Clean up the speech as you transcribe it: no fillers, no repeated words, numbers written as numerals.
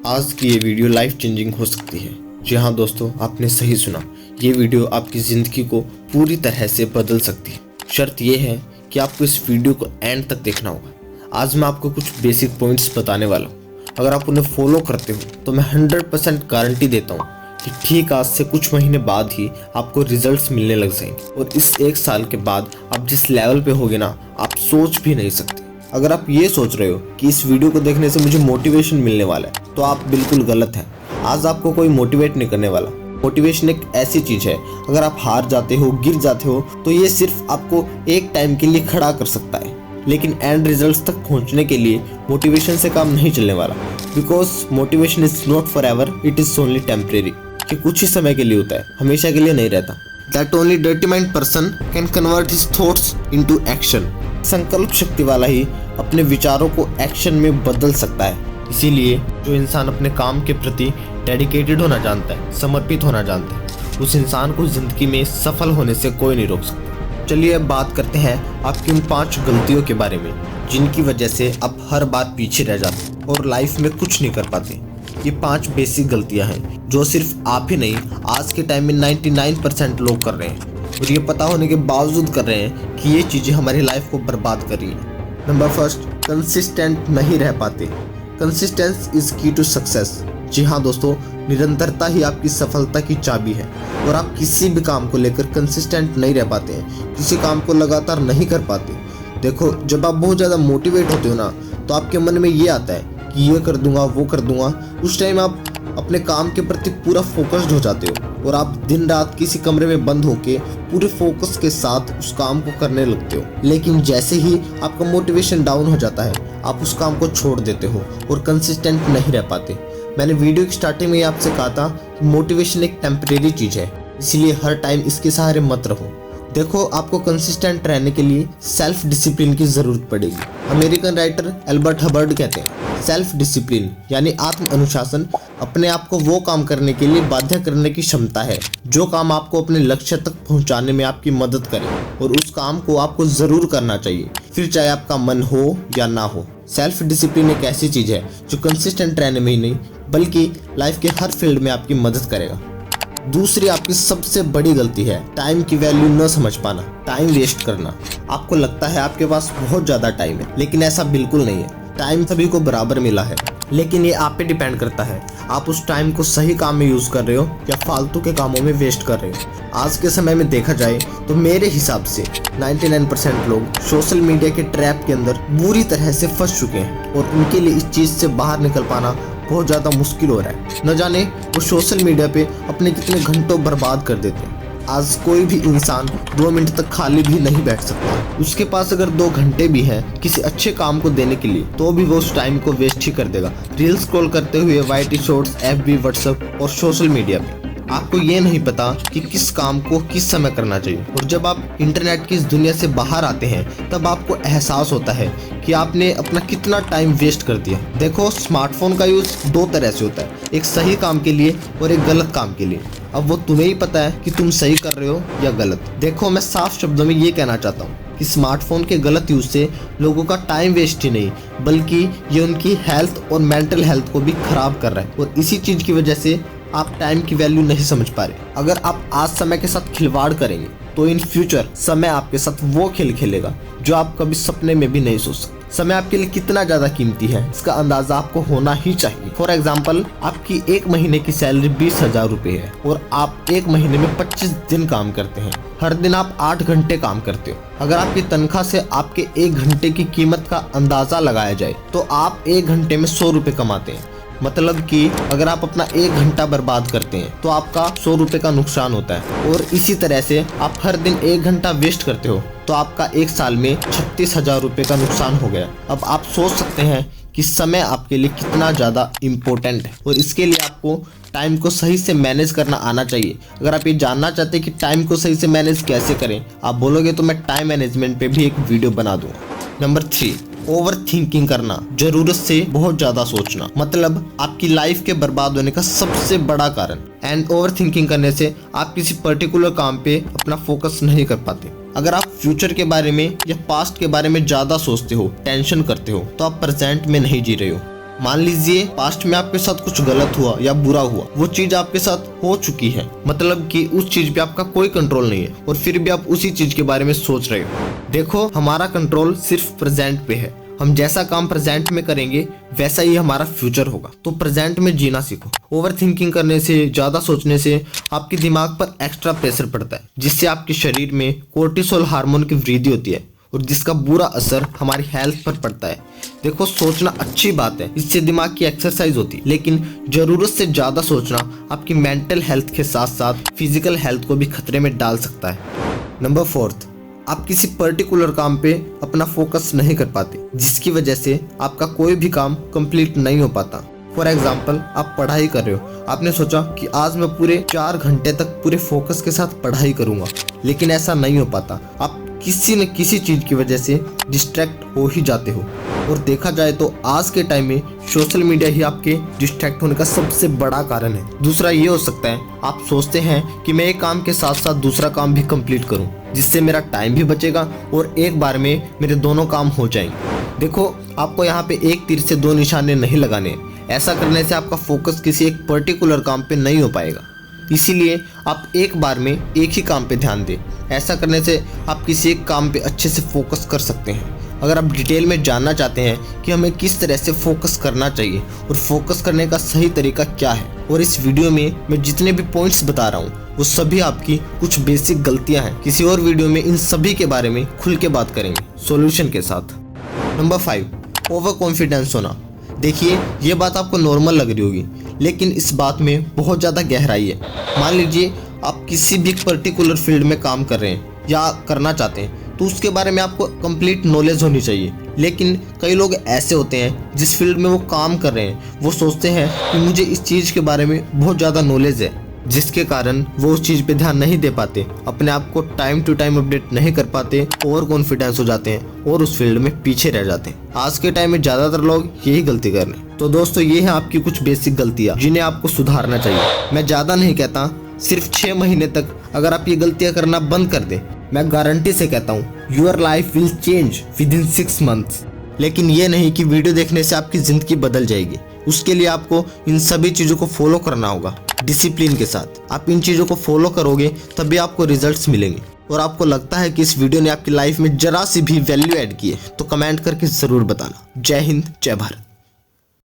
आज की ये वीडियो लाइफ चेंजिंग हो सकती है। जी हाँ दोस्तों, आपने सही सुना। ये वीडियो आपकी ज़िंदगी को पूरी तरह से बदल सकती है। शर्त ये है कि आपको इस वीडियो को एंड तक देखना होगा। आज मैं आपको कुछ बेसिक पॉइंट्स बताने वाला हूँ। अगर आप उन्हें फॉलो करते हो तो मैं 100% गारंटी देता हूँ कि ठीक आज से कुछ महीने बाद ही आपको रिजल्ट्स मिलने लग जाएंगे। और इस 1 साल के बाद आप जिस लेवल पे होगे ना, आप सोच भी नहीं सकते। अगर आप ये सोच रहे हो कि इस वीडियो को देखने से मुझे मोटिवेशन मिलने वाला है, तो आप बिल्कुल गलत हैं। आज आपको कोई मोटिवेट नहीं करने वाला। मोटिवेशन एक ऐसी चीज़ है, अगर आप हार जाते हो, गिर जाते हो, तो ये सिर्फ आपको एक टाइम के लिए खड़ा कर सकता है, लेकिन एंड रिजल्ट्स तक पहुंचने के लिए मोटिवेशन से काम नहीं चलने वाला। Because motivation is not for ever, it is only temporary. कि कुछ ही समय के लिए होता है, हमेशा के लिए नहीं रहता। That only determined person can convert his thoughts into action. संकल्प शक्ति वाला ही अपने विचारों को एक्शन में बदल सकता है। इसीलिए जो इंसान अपने काम के प्रति डेडिकेटेड होना जानता है, समर्पित होना जानता है, उस इंसान को जिंदगी में सफल होने से कोई नहीं रोक सकता। चलिए अब बात करते हैं आपकी उन 5 गलतियों के बारे में जिनकी वजह से आप हर बार पीछे रह जाते और लाइफ में कुछ नहीं कर पाते। ये 5 बेसिक गलतियां हैं जो सिर्फ आप ही नहीं, आज के टाइम में 99% लोग कर रहे हैं, और ये पता होने के बावजूद कर रहे हैं कि ये चीज़ें हमारी लाइफ को बर्बाद कर रही हैं। नंबर फर्स्ट, कंसिस्टेंट नहीं रह पाते। कंसिस्टेंस इज की टू सक्सेस। जी हाँ दोस्तों, निरंतरता ही आपकी सफलता की चाबी है। और आप किसी भी काम को लेकर कंसिस्टेंट नहीं रह पाते हैं, किसी काम को लगातार नहीं कर पाते। देखो, जब आप बहुत ज़्यादा मोटिवेट होते हो ना, तो आपके मन में ये आता है कि ये कर दूंगा, वो कर दूंगा। उस टाइम आप अपने काम के प्रति पूरा फोकस्ड हो जाते हो और आप दिन रात किसी कमरे में बंद होके पूरे फोकस के साथ उस काम को करने लगते हो। लेकिन जैसे ही आपका मोटिवेशन डाउन हो जाता है, आप उस काम को छोड़ देते हो और कंसिस्टेंट नहीं रह पाते। मैंने वीडियो की स्टार्टिंग में आपसे कहा था कि मोटिवेशन एक टेम्परेरी चीज़ है, इसलिए हर टाइम इसके सहारे मत रहो। देखो, आपको कंसिस्टेंट रहने के लिए सेल्फ डिसिप्लिन की ज़रूरत पड़ेगी। अमेरिकन राइटर एल्बर्ट हबर्ड कहते हैं, सेल्फ डिसिप्लिन यानी आत्म अनुशासन अपने आप को वो काम करने के लिए बाध्य करने की क्षमता है जो काम आपको अपने लक्ष्य तक पहुंचाने में आपकी मदद करे, और उस काम को आपको ज़रूर करना चाहिए, फिर चाहे आपका मन हो या ना हो। सेल्फ डिसिप्लिन एक ऐसी चीज़ है जो कंसिस्टेंट रहने में ही नहीं, बल्कि लाइफ के हर फील्ड में आपकी मदद करेगा। दूसरी आपकी सबसे बड़ी गलती है टाइम की वैल्यू न समझ पाना, टाइम वेस्ट करना। आपको लगता है आपके पास बहुत ज़्यादा टाइम है, लेकिन ऐसा बिल्कुल नहीं है। टाइम सभी को बराबर मिला है, लेकिन ये आप पे डिपेंड करता है आप उस टाइम को सही काम में यूज़ कर रहे हो या फालतू के कामों में वेस्ट कर रहे हो। आज के समय में देखा जाए तो मेरे हिसाब से 99% लोग सोशल मीडिया के ट्रैप के अंदर बुरी तरह से फंस चुके हैं, और उनके लिए इस चीज़ से बाहर निकल पाना बहुत ज़्यादा मुश्किल हो रहा है। न जाने वो सोशल मीडिया पे अपने कितने घंटों बर्बाद कर देते हैं। आज कोई भी इंसान 2 मिनट तक खाली भी नहीं बैठ सकता। उसके पास अगर 2 घंटे भी हैं किसी अच्छे काम को देने के लिए, तो भी वो उस टाइम को वेस्ट ही कर देगा रील स्क्रॉल करते हुए, वाईटी शॉर्ट्स, FB, व्हाट्सएप और सोशल मीडिया पे। आपको ये नहीं पता कि किस काम को किस समय करना चाहिए। और जब आप इंटरनेट की इस दुनिया से बाहर आते हैं, तब आपको एहसास होता है कि आपने अपना कितना टाइम वेस्ट कर दिया। देखो, स्मार्टफोन का यूज़ 2 तरह से होता है, एक सही काम के लिए और एक गलत काम के लिए। अब वो तुम्हें ही पता है कि तुम सही कर रहे हो या गलत। देखो, मैं साफ शब्दों में ये कहना चाहता हूँ कि स्मार्टफोन के गलत यूज़ से लोगों का टाइम वेस्ट ही नहीं, बल्कि ये उनकी हेल्थ और मेंटल हेल्थ को भी खराब कर रहा है। और इसी चीज़ की वजह से आप टाइम की वैल्यू नहीं समझ पा रहे। अगर आप आज समय के साथ खिलवाड़ करेंगे, तो इन फ्यूचर समय आपके साथ वो खेल खेलेगा जो आप कभी सपने में भी नहीं सोच सकते। समय आपके लिए कितना ज़्यादा कीमती है, इसका अंदाज़ा आपको होना ही चाहिए। फॉर एग्जाम्पल, आपकी 1 महीने की सैलरी 20,000 रुपये है, और आप 1 महीने में 25 दिन काम करते हैं। हर दिन आप 8 घंटे काम करते हो। अगर आपकी तनख्वाह से आपके 1 घंटे की कीमत का अंदाज़ा लगाया जाए, तो आप 1 घंटे में 100 रुपये कमाते हैं। मतलब कि अगर आप अपना 1 घंटा बर्बाद करते हैं, तो आपका 100 रुपये का नुकसान होता है। और इसी तरह से आप हर दिन 1 घंटा वेस्ट करते हो, तो आपका 1 साल में 36,000 रुपये का नुकसान हो गया। अब आप सोच सकते हैं कि समय आपके लिए कितना ज़्यादा इम्पोर्टेंट है, और इसके लिए आपको टाइम को सही से मैनेज करना आना चाहिए। अगर आप ये जानना चाहते हैं कि टाइम को सही से मैनेज कैसे करें, आप बोलोगे तो मैं टाइम मैनेजमेंट पे भी एक वीडियो बना दूँगा। नंबर 3, ओवर थिंकिंग करना, जरूरत से बहुत ज़्यादा सोचना, मतलब आपकी लाइफ के बर्बाद होने का सबसे बड़ा कारण। एंड ओवर थिंकिंग करने से आप किसी पर्टिकुलर काम पे अपना फोकस नहीं कर पाते। अगर आप फ्यूचर के बारे में या पास्ट के बारे में ज़्यादा सोचते हो, टेंशन करते हो, तो आप प्रेजेंट में नहीं जी रहे हो। मान लीजिए पास्ट में आपके साथ कुछ गलत हुआ या बुरा हुआ, वो चीज आपके साथ हो चुकी है, मतलब कि उस चीज पे आपका कोई कंट्रोल नहीं है और फिर भी आप उसी चीज के बारे में सोच रहे हो। देखो, हमारा कंट्रोल सिर्फ प्रेजेंट पे है। हम जैसा काम प्रेजेंट में करेंगे वैसा ही हमारा फ्यूचर होगा। तो प्रेजेंट में जीना सीखो। ओवर थिंकिंग करने से, ज्यादा सोचने से आपके दिमाग पर एक्स्ट्रा प्रेशर पड़ता है, जिससे आपके शरीर में कोर्टिसोल हार्मोन की वृद्धि होती है और जिसका बुरा असर हमारी हेल्थ पर पड़ता है। देखो, सोचना अच्छी बात है, इससे दिमाग की एक्सरसाइज होती है, लेकिन जरूरत से ज्यादा सोचना आपकी मेंटल हेल्थ के साथ साथ फिजिकल हेल्थ को भी खतरे में डाल सकता है। नंबर 4, आप किसी पर्टिकुलर काम पे अपना फोकस नहीं कर पाते, जिसकी वजह से आपका कोई भी काम कंप्लीट नहीं हो पाता। फॉर एग्जाम्पल, आप पढ़ाई कर रहे हो, आपने सोचा कि आज मैं पूरे 4 घंटे तक पूरे फोकस के साथ पढ़ाई करूंगा, लेकिन ऐसा नहीं हो पाता। आप किसी न किसी चीज की वजह से डिस्ट्रैक्ट हो ही जाते हो। और देखा जाए तो आज के टाइम में सोशल मीडिया ही आपके डिस्ट्रैक्ट होने का सबसे बड़ा कारण है। दूसरा ये हो सकता है, आप सोचते हैं कि मैं एक काम के साथ साथ दूसरा काम भी कंप्लीट करूं, जिससे मेरा टाइम भी बचेगा और एक बार में मेरे दोनों काम हो जाएंगे। देखो, आपको यहाँ पे एक तीर से 2 निशाने नहीं लगाने हैं। ऐसा करने से आपका फोकस किसी एक पर्टिकुलर काम पे नहीं हो पाएगा। इसीलिए आप एक बार में एक ही काम पे ध्यान दें। ऐसा करने से आप किसी एक काम पे अच्छे से फोकस कर सकते हैं। अगर आप डिटेल में जानना चाहते हैं कि हमें किस तरह से फोकस करना चाहिए और फोकस करने का सही तरीका क्या है, और इस वीडियो में मैं जितने भी पॉइंट्स बता रहा हूँ वो सभी आपकी कुछ बेसिक गलतियां हैं। किसी और वीडियो में इन सभी के बारे में खुल के बात करेंगे सॉल्यूशन के साथ। नंबर 5, ओवर कॉन्फिडेंस होना। देखिए, ये बात आपको नॉर्मल लग रही होगी, लेकिन इस बात में बहुत ज़्यादा गहराई है। मान लीजिए आप किसी भी पर्टिकुलर फील्ड में काम कर रहे हैं या करना चाहते हैं, तो उसके बारे में आपको कंप्लीट नॉलेज होनी चाहिए। लेकिन कई लोग ऐसे होते हैं जिस फील्ड में वो काम कर रहे हैं, वो सोचते हैं कि मुझे इस चीज़ के बारे में बहुत ज़्यादा नॉलेज है, जिसके कारण वो उस चीज़ पे ध्यान नहीं दे पाते, अपने आप को टाइम टू टाइम अपडेट नहीं कर पाते, ओवर कॉन्फिडेंस हो जाते हैं और उस फील्ड में पीछे रह जाते हैं। आज के टाइम में ज़्यादातर लोग यही गलती कर रहे हैं। तो दोस्तों, ये है आपकी कुछ बेसिक गलतियाँ जिन्हें आपको सुधारना चाहिए। मैं ज़्यादा नहीं कहता, सिर्फ 6 महीने तक अगर आप ये गलतियाँ करना बंद कर दें, मैं गारंटी से कहता हूँ your life will change with in 6 months. लेकिन ये नहीं कि वीडियो देखने से आपकी ज़िंदगी बदल जाएगी। उसके लिए आपको इन सभी चीज़ों को फॉलो करना होगा डिसिप्लिन के साथ। आप इन चीज़ों को फॉलो करोगे तभी आपको रिजल्ट्स मिलेंगे। और आपको लगता है कि इस वीडियो ने आपकी लाइफ में जरा सी भी वैल्यू ऐड की है तो कमेंट करके ज़रूर बताना। जय हिंद, जय भारत।